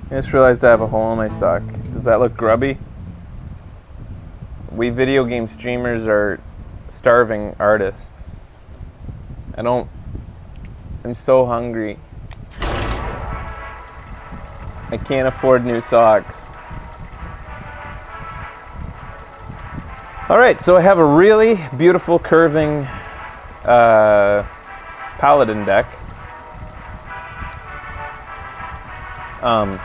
I just realized I have a hole in my sock. Does that look grubby? We video game streamers are starving artists. I'm so hungry. I can't afford new socks. Alright, so I have a really beautiful curving Paladin deck.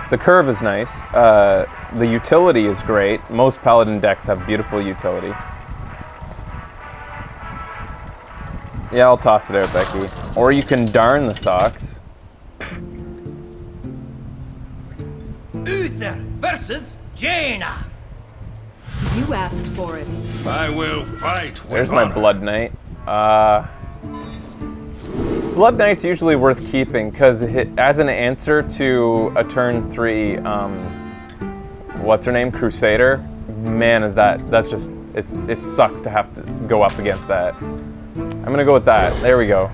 The curve is nice. The utility is great. Most Paladin decks have beautiful utility. Yeah, I'll toss it out, Becky. Or you can darn the socks. Uther versus Jaina. You asked for it. I will fight with There's my honor. Blood Knight. Blood Knight's usually worth keeping because as an answer to a turn 3, what's her name, Crusader. Man, that's just it sucks to have to go up against that. I'm gonna go with that. There we go.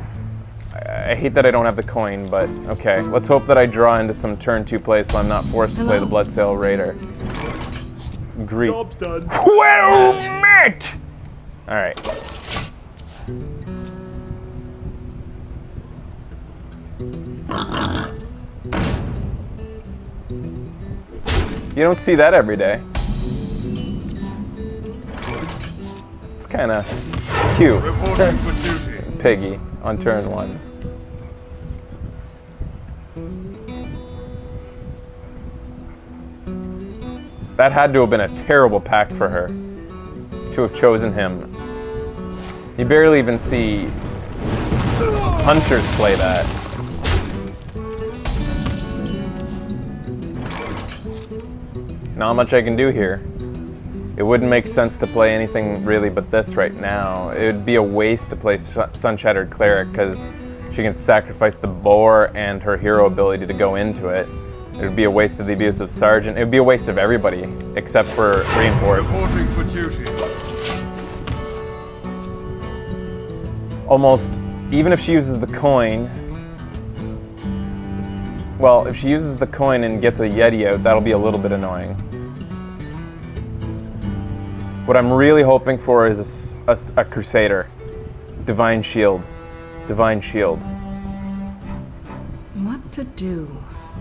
I hate that I don't have the coin, but okay. Let's hope that I draw into some turn 2 plays so I'm not forced to play the Bloodsail Raider. Great. Job's done. Well met! Alright. You don't see that every day. It's kind of cute. Reporting for duty. Piggy on turn 1. That had to have been a terrible pack for her to have chosen him. You barely even see hunters play that. Not much I can do here. It wouldn't make sense to play anything really but this right now. It would be a waste to play Sun-Shattered Cleric because she can sacrifice the boar and her hero ability to go into it. It would be a waste of the Abusive Sergeant. It would be a waste of everybody except for Reinforce. Reporting for duty. Almost, even if she uses the coin, well, if she uses the coin and gets a Yeti out, that'll be a little bit annoying. What I'm really hoping for is a Crusader. Divine Shield. Divine Shield. What to do?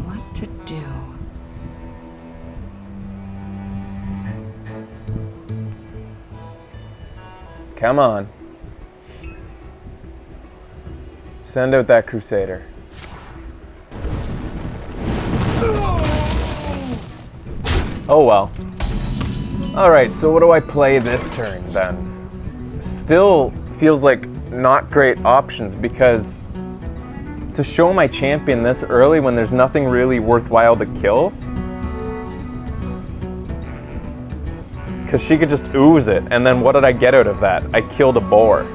What to do? Come on. Send out that Crusader. Oh well. Alright, so what do I play this turn then? Still feels like not great options because to show my champion this early when there's nothing really worthwhile to kill, because she could just ooze it, and then what did I get out of that? I killed a boar. I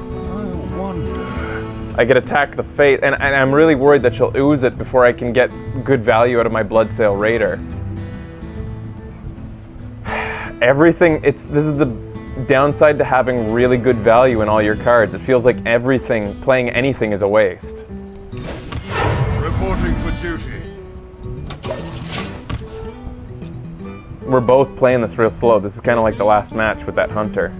wonder. I could attack the face, and I'm really worried that she'll ooze it before I can get good value out of my Bloodsail Raider. Everything, this is the downside to having really good value in all your cards. It feels like everything, playing anything is a waste. Reporting for duty. We're both playing this real slow. This is kind of like the last match with that hunter.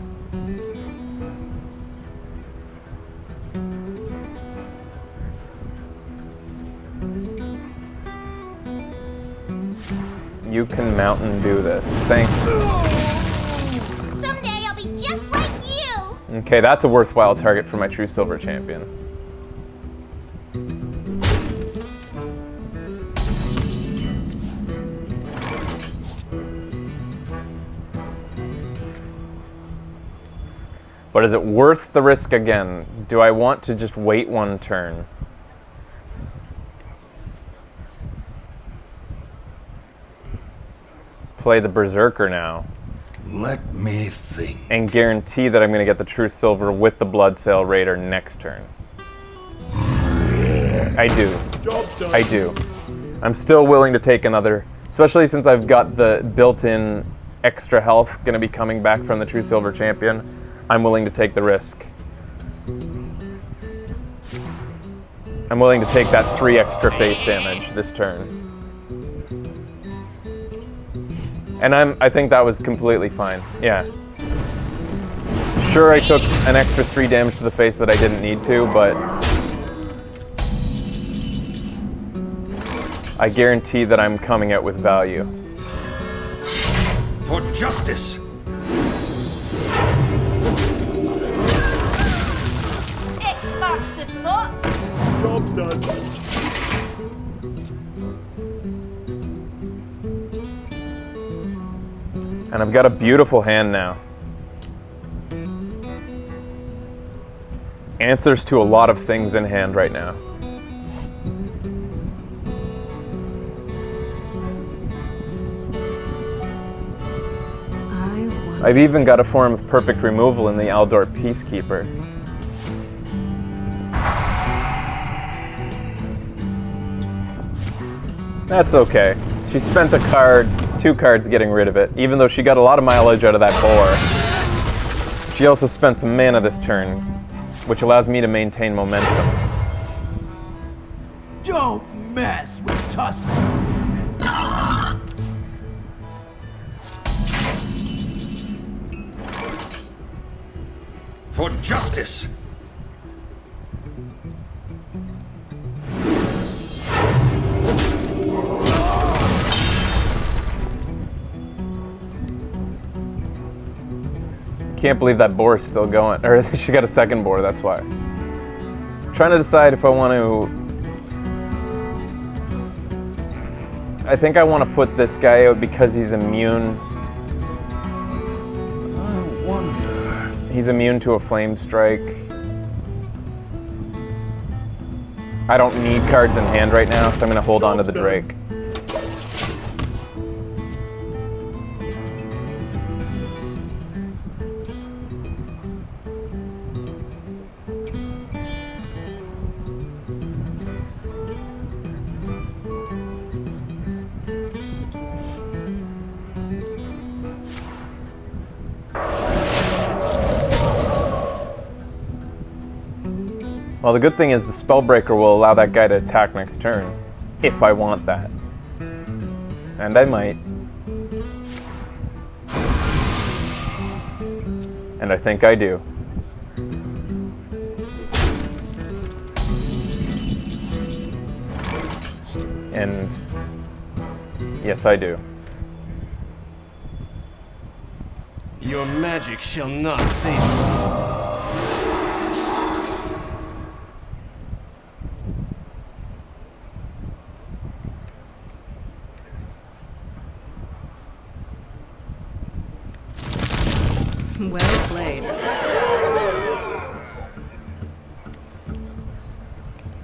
You can Mountain Dew this. Thanks. Someday I'll be just like you! Okay, that's a worthwhile target for my True Silver Champion. But is it worth the risk again? Do I want to just wait one turn? Play the Berserker now. Let me think. And guarantee that I'm going to get the True Silver with the Bloodsail Raider next turn. I do. Job's done. I do. I'm still willing to take another, especially since I've got the built-in extra health going to be coming back from the True Silver Champion. I'm willing to take the risk. I'm willing to take that 3 extra face damage this turn. And I think that was completely fine. Yeah. Sure, I took an extra 3 damage to the face that I didn't need to, but I guarantee that I'm coming out with value. For justice! X marks the spot. Job's done. And I've got a beautiful hand now. Answers to a lot of things in hand right now. I've even got a form of perfect removal in the Aldor Peacekeeper. That's okay. She spent a card, 2 cards getting rid of it, even though she got a lot of mileage out of that boar. She also spent some mana this turn, which allows me to maintain momentum. Don't mess with Tusk. For justice! Can't believe that boar is still going. Or she got a second boar, that's why. I'm trying to decide if I want to... I think I want to put this guy out because he's immune. I wonder. He's immune to a flame strike. I don't need cards in hand right now, so I'm going to hold on to the Drake. Well, the good thing is the Spellbreaker will allow that guy to attack next turn, if I want that. And I might. And I think I do. And yes, I do. Your magic shall not save you. Well played.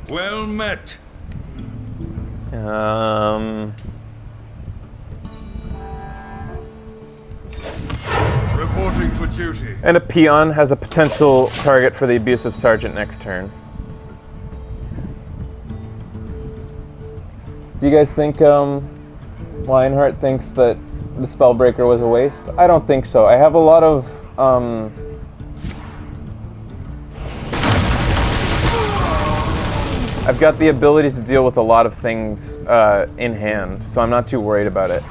Well met. Reporting for duty. And a peon has a potential target for the abusive sergeant next turn. Do you guys think Lionheart thinks that the Spellbreaker was a waste? I don't think so. I have a lot of I've got the ability to deal with a lot of things in hand, so I'm not too worried about it.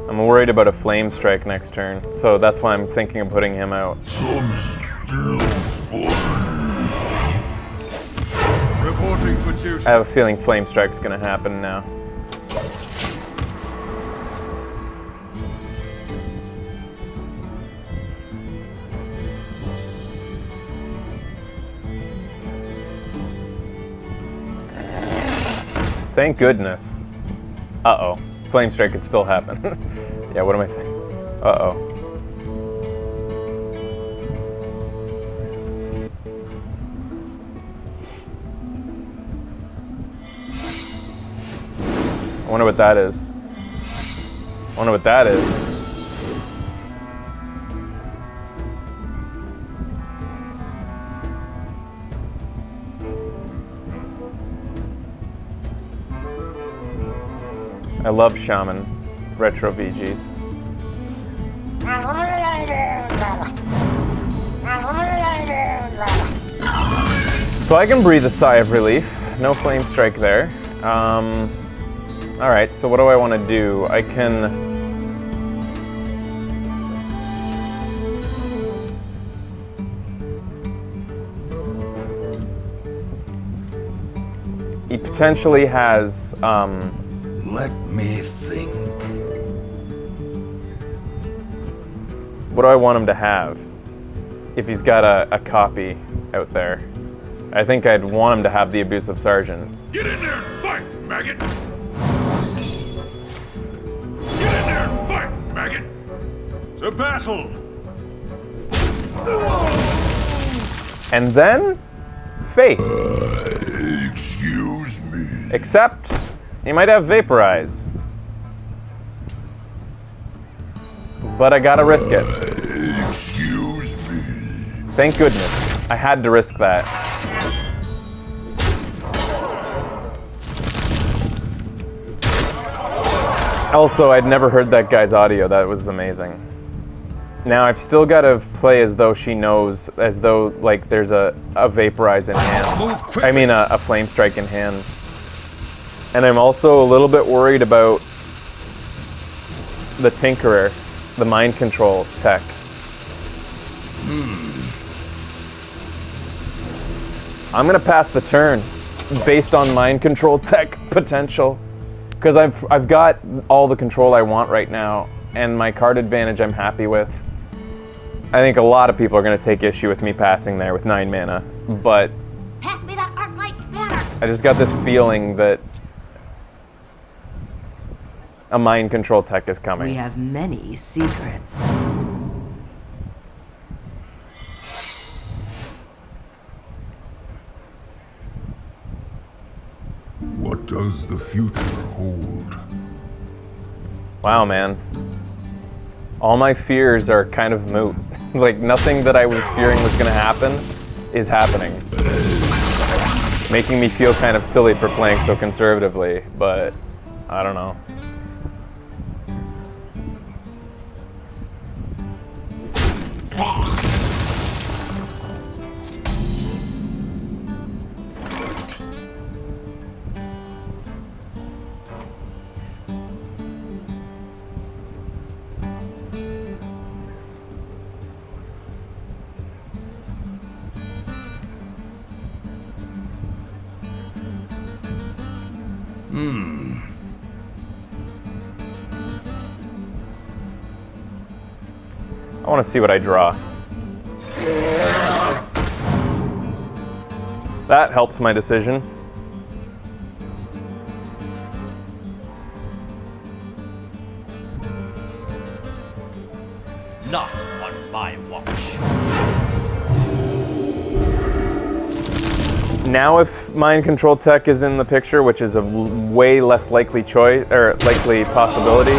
I'm worried about a Flame Strike next turn, so that's why I'm thinking of putting him out. Reporting for duty. I have a feeling Flame Strike's gonna happen now. Thank goodness. Uh-oh. Flame Strike could still happen. Yeah, what am I thinking? Uh-oh. I wonder what that is. I wonder what that is. I love Shaman retro VGs. So I can breathe a sigh of relief. No flame strike there. Alright, so what do I want to do? I can... He potentially has, Let me think. what do I want him to have? If he's got a copy out there. I think I'd want him to have the Abusive Sergeant. Get in there and fight, maggot! Get in there and fight, maggot! To battle! And then, face. Excuse me. Except, he might have Vaporize. But I gotta risk it. Excuse me. Thank goodness. I had to risk that. Also, I'd never heard that guy's audio. That was amazing. Now, I've still got to play as though she knows, as though, like, there's a Vaporize in hand. I mean, a Flame Strike in hand. And I'm also a little bit worried about the Tinkerer, the mind control tech. I'm gonna pass the turn based on mind control tech potential, because I've got all the control I want right now, and my card advantage I'm happy with. I think a lot of people are gonna take issue with me passing there with 9 mana, but Pass me that arc light spanner. I just got this feeling that a mind control tech is coming. We have many secrets. What does the future hold? Wow, man. All my fears are kind of moot. Like, nothing that I was fearing was gonna happen is happening. Making me feel kind of silly for playing so conservatively, but I don't know. I want to see what I draw. That helps my decision. Not on my watch. Now if mind control tech is in the picture, which is a way less likely choice, or likely possibility,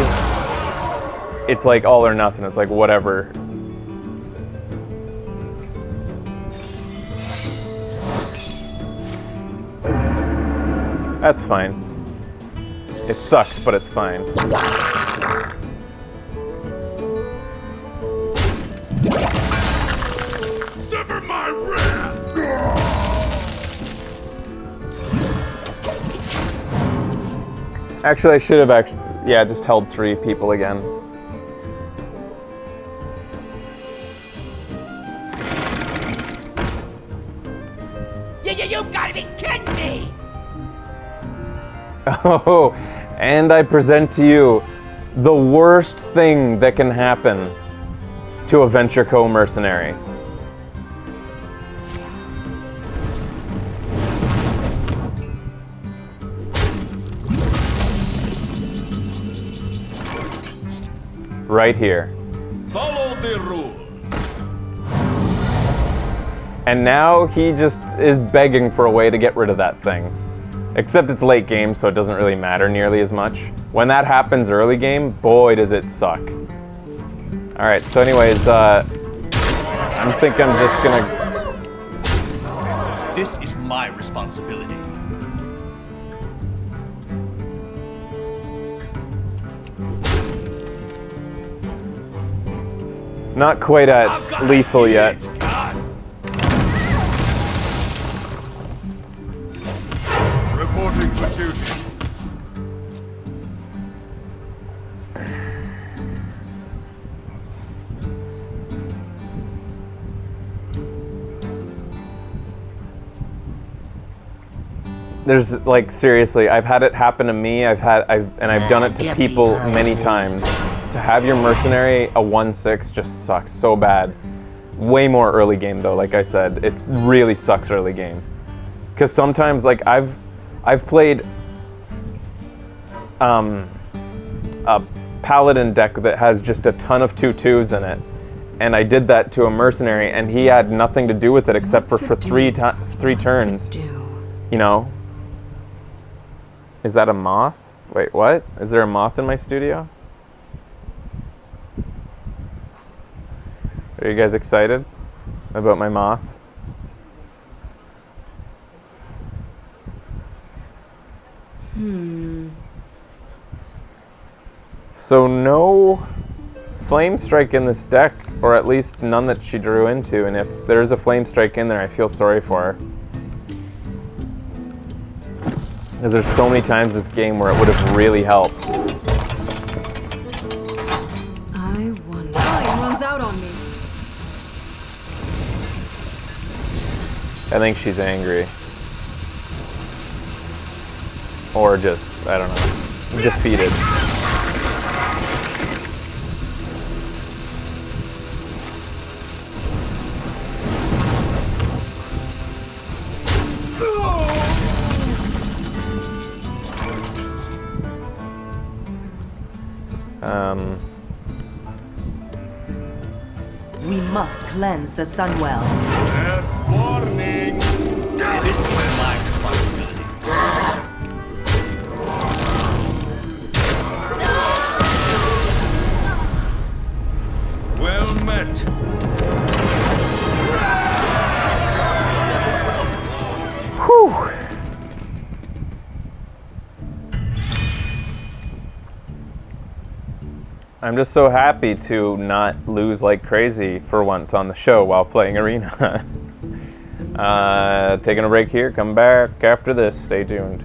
it's like all or nothing. It's like whatever. That's fine. It sucks, but it's fine. Sever my wrath! Actually, I should have just held 3 people again. You gotta be kidding me! Oh, and I present to you the worst thing that can happen to a Venture Co. mercenary. Right here. Follow the rule. And now he just is begging for a way to get rid of that thing. Except it's late game, so it doesn't really matter nearly as much. When that happens early game, boy does it suck. Alright, so anyways, I think I'm just gonna... This is my responsibility. Not quite at lethal yet. Reporting for duty. There's like seriously, I've had it happen to me. I've done it to people many times. To have your mercenary a 1/6 just sucks so bad. Way more early game though. Like I said, it really sucks early game. Because sometimes like I've played a paladin deck that has just a ton of 2/2s in it, and I did that to a mercenary, and he had nothing to do with it except for three turns. You know. Is that a moth? Wait, what? Is there a moth in my studio? Are you guys excited about my moth? So no flame strike in this deck, or at least none that she drew into, and if there's a flame strike in there, I feel sorry for her. Because there's so many times this game where it would have really helped. I wonder. Time runs out on me. I think she's angry. Or just, I don't know, defeated. We must cleanse the Sunwell. Last warning. This is my responsibility. Well met. Whew. I'm just so happy to not lose like crazy for once on the show while playing Arena. Taking a break here, come back after this, stay tuned.